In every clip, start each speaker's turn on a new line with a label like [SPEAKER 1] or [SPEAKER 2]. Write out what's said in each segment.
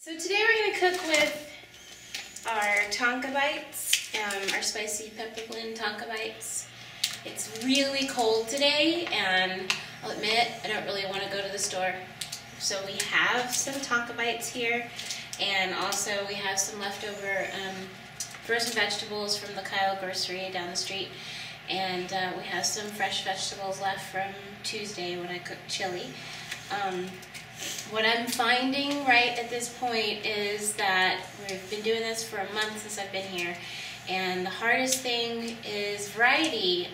[SPEAKER 1] So today we're going to cook with our Tanka bites, our spicy pepper blend Tanka bites. It's really cold today, and I'll admit I don't really want to go to the store. So we have some Tanka bites here, and also we have some leftover frozen vegetables from the Kyle grocery down the street, and we have some fresh vegetables left from Tuesday when I cooked chili. What I'm finding right at this point is that we've been doing this for a month since I've been here, and the hardest thing is variety,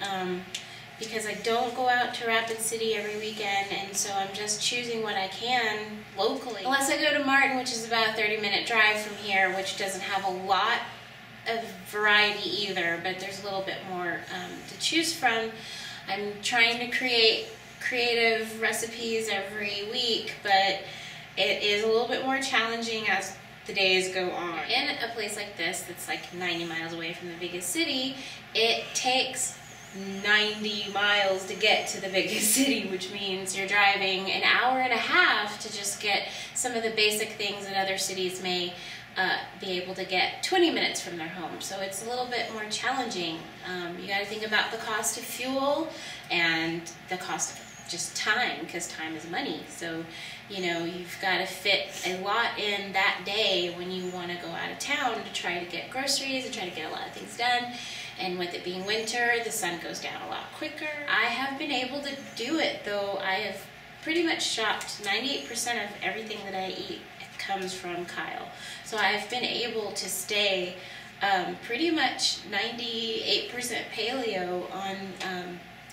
[SPEAKER 1] because I don't go out to Rapid City every weekend, and so I'm just choosing what I can locally. Unless I go to Martin, which is about a 30-minute drive from here, which doesn't have a lot of variety either, but there's a little bit more to choose from. I'm trying to create creative recipes every week, but it is a little bit more challenging as the days go on. In a place like this that's like 90 miles away from the biggest city, it takes 90 miles to get to the biggest city, which means you're driving an hour and a half to just get some of the basic things that other cities may be able to get 20 minutes from their home. So it's a little bit more challenging. You got to think about the cost of fuel and the cost of just time, because time is money. So, you know, you've got to fit a lot in that day when you want to go out of town to try to get groceries and try to get a lot of things done. And with it being winter, the sun goes down a lot quicker. I have been able to do it, though. I have pretty much shopped 98% of everything that I eat comes from Kyle. So I've been able to stay pretty much 98% paleo on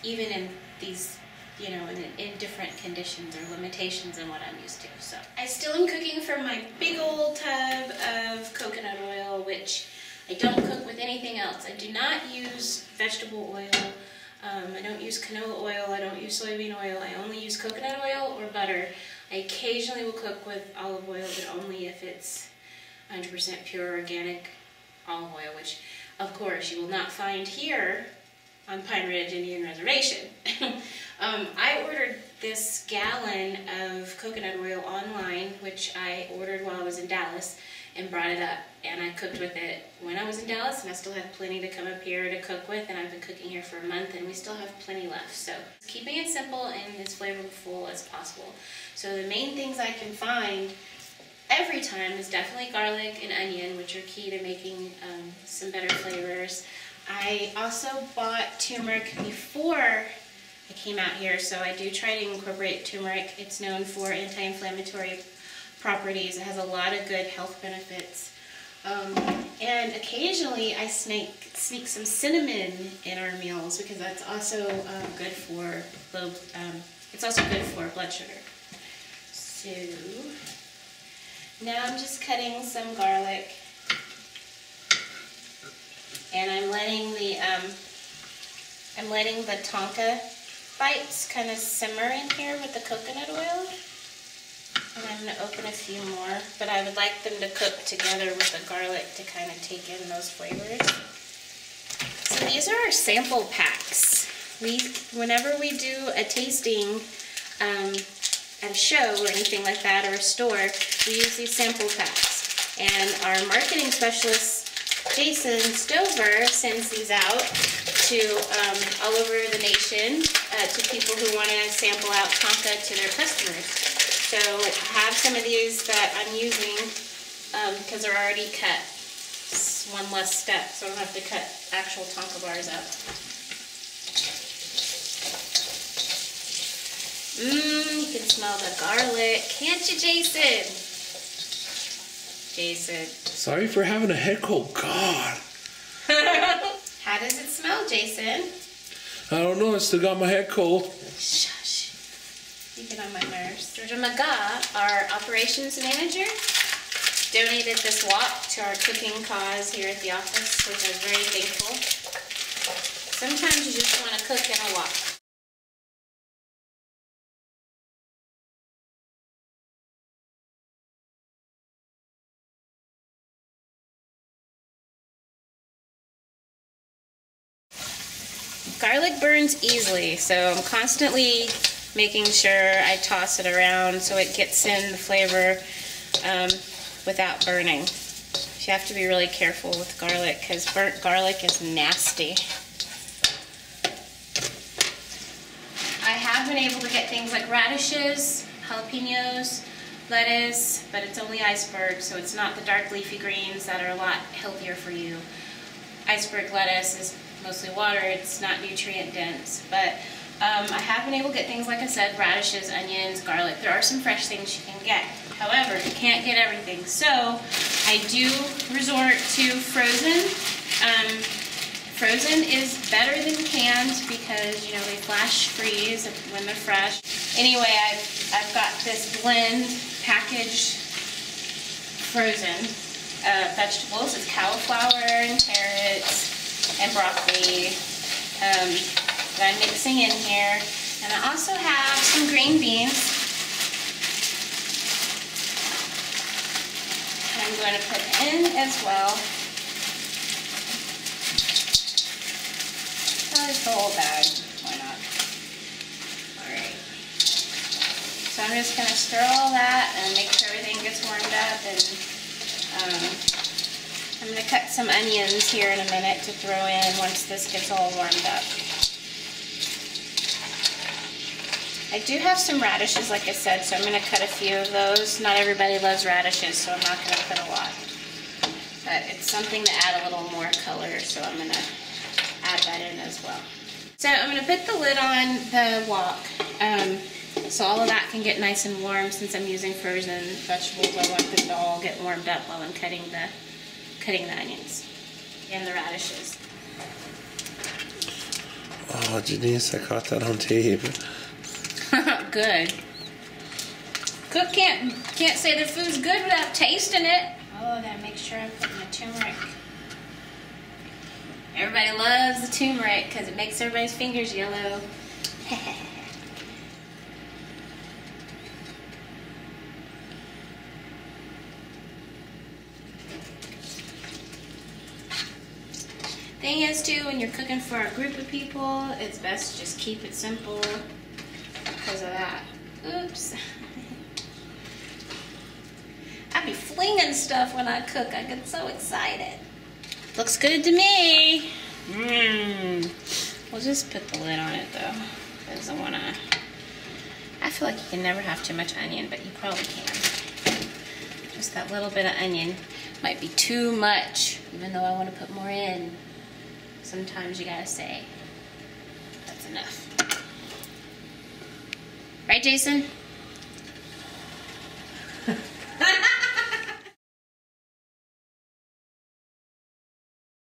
[SPEAKER 1] even in these, you know, in different conditions or limitations than what I'm used to. So I still am cooking from my big old tub of coconut oil, which I don't cook with anything else. I do not use vegetable oil. I don't use canola oil. I don't use soybean oil. I only use coconut oil or butter. I occasionally will cook with olive oil, but only if it's 100% pure organic olive oil, which of course you will not find here on Ridge Indian Reservation. I ordered this gallon of coconut oil online, which I ordered while I was in Dallas, and brought it up, and I cooked with it when I was in Dallas, and I still have plenty to come up here to cook with, and I've been cooking here for a month, and we still have plenty left. So keeping it simple and as flavorful as possible. So the main things I can find every time is definitely garlic and onion, which are key to making some better flavors. I also bought turmeric before I came out here, so I do try to incorporate turmeric. It's known for anti-inflammatory properties. It has a lot of good health benefits. And occasionally I sneak some cinnamon in our meals, because that's also good for low, it's also good for blood sugar. So now I'm just cutting some garlic, and I'm letting the Tanka bites kind of simmer in here with the coconut oil. And I'm going to open a few more, but I would like them to cook together with the garlic to kind of take in those flavors. So these are our sample packs. Whenever we do a tasting at a show or anything like that, or a store, we use these sample packs. And our marketing specialist, Jason Stover, sends these out to all over the nation to people who want to sample out Tanka to their customers. So I have some of these that I'm using because they're already cut. It's one less step, so I don't have to cut actual Tanka bars up. You can smell the garlic, can't you, Jason? Jason.
[SPEAKER 2] Sorry for having a head cold. God.
[SPEAKER 1] How does it smell, Jason?
[SPEAKER 2] I don't know. I still got my head cold.
[SPEAKER 1] Shush. You get on my nerves. Georgia McGaw, our operations manager, donated this wok to our cooking cause here at the office, which I'm very thankful. Sometimes you just want to cook in a wok. Garlic burns easily, so I'm constantly making sure I toss it around so it gets in the flavor without burning. You have to be really careful with garlic because burnt garlic is nasty. I have been able to get things like radishes, jalapenos, lettuce, but it's only iceberg, so it's not the dark leafy greens that are a lot healthier for you. Iceberg lettuce is mostly water, it's not nutrient dense, but I have been able to get things, like I said, radishes, onions, garlic. There are some fresh things you can get. However, you can't get everything. So I do resort to frozen. Frozen is better than canned because, you know, they flash freeze when they're fresh. Anyway, I've got this blend packaged frozen vegetables. It's cauliflower and carrots and broccoli that I'm mixing in here. And I also have some green beans. I'm going to put in as well. Just the whole bag, why not? Alright. So I'm just going to stir all that and make sure everything gets warmed up. And I'm going to cut some onions here in a minute to throw in once this gets all warmed up. I do have some radishes, like I said, so I'm going to cut a few of those. Not everybody loves radishes, so I'm not going to put a lot. But it's something to add a little more color, so I'm going to add that in as well. So I'm going to put the lid on the wok, so all of that can get nice and warm. Since I'm using frozen vegetables, I want them to all get warmed up while I'm cutting the onions and the radishes.
[SPEAKER 2] Oh, Jenice, I caught that on tape.
[SPEAKER 1] Good. Cook can't say their food's good without tasting it. Oh, I gotta make sure I put my turmeric. Everybody loves the turmeric because it makes everybody's fingers yellow. Thing is too, when you're cooking for a group of people, it's best to just keep it simple because of that. Oops. I be flinging stuff when I cook. I get so excited. Looks good to me. We'll just put the lid on it though, because I feel like you can never have too much onion, but you probably can. Just that little bit of onion might be too much, even though I want to put more in. Sometimes you gotta say, that's enough. Right, Jason?